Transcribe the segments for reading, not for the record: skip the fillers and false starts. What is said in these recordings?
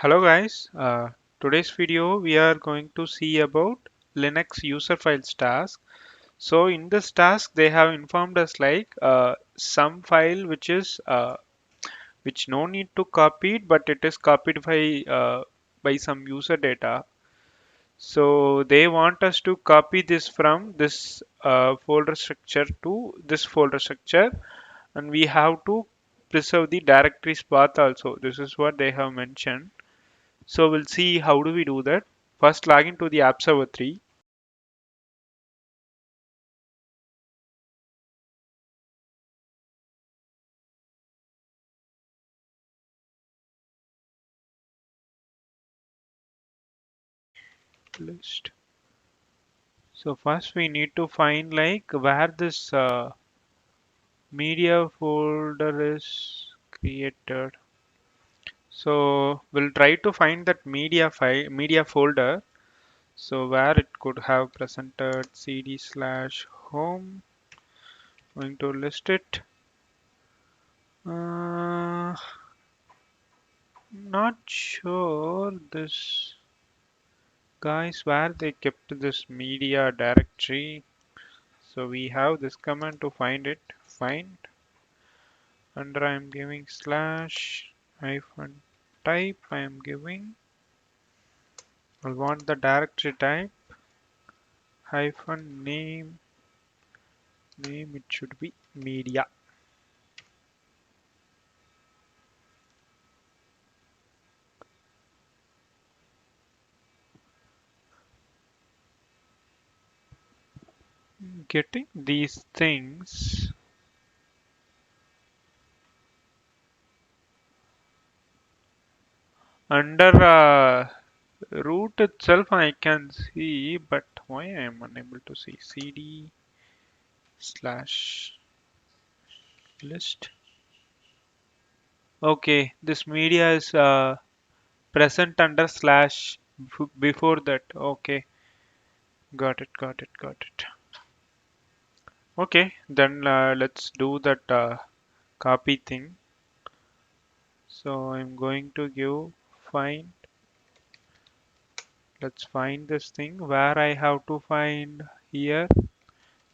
Hello guys, today's video we are going to see about Linux user files task. So in this task they have informed us like some file which no need to copy it, but it is copied by some user data. So they want us to copy this from this folder structure to this folder structure, and we have to preserve the directories path also. This is what they have mentioned. So we'll see how do we do that. First log into the app server 3. List. So first we need to find like where this media folder is created. So we'll try to find that media folder. So where it could have presented cd slash home. Going to list it. Uh, Not sure this guys where they kept this media directory. So we have this command to find it. Find under I am giving slash hyphen type. I am giving. I want the directory type hyphen name. Name it should be media. Getting these things under root itself I can see, but why I am unable to see cd slash list. Okay, this media is present under slash before that. Okay, got it. Okay, then let's do that copy thing. So I'm going to give find. Let's find this thing where I have to find here.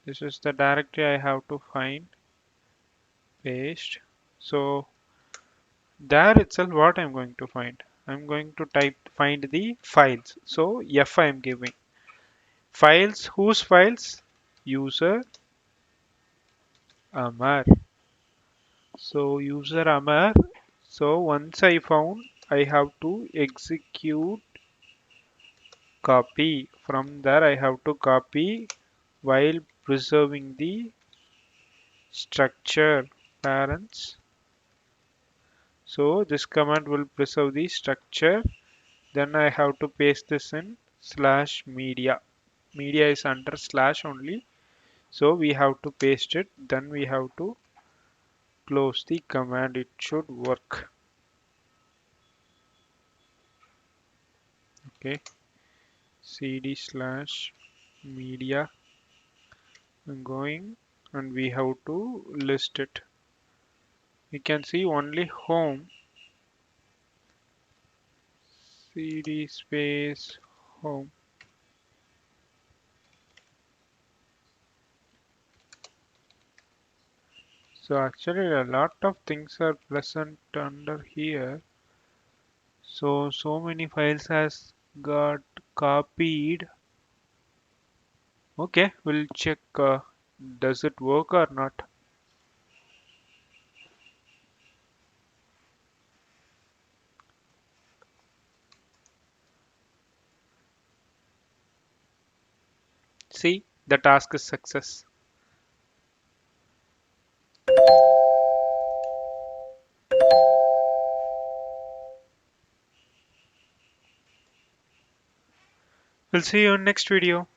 This is the directory I have to find. Paste. So there itself, what I'm going to find. I'm going to type find the files. So F I am giving. Files, whose files? User Amar. So user Amar. So once I found, I have to execute copy. From there, I have to copy while preserving the structure parents. So this command will preserve the structure. Then I have to paste this in slash media. Media is under slash only. So we have to paste it. Then we have to close the command. It should work. Okay. cd slash media. I'm going and we have to list it. We can see only home cd space home. So actually a lot of things are present under here. So many files has got copied. Okay, we'll check does it work or not. See, the task is success. We'll see you in next video.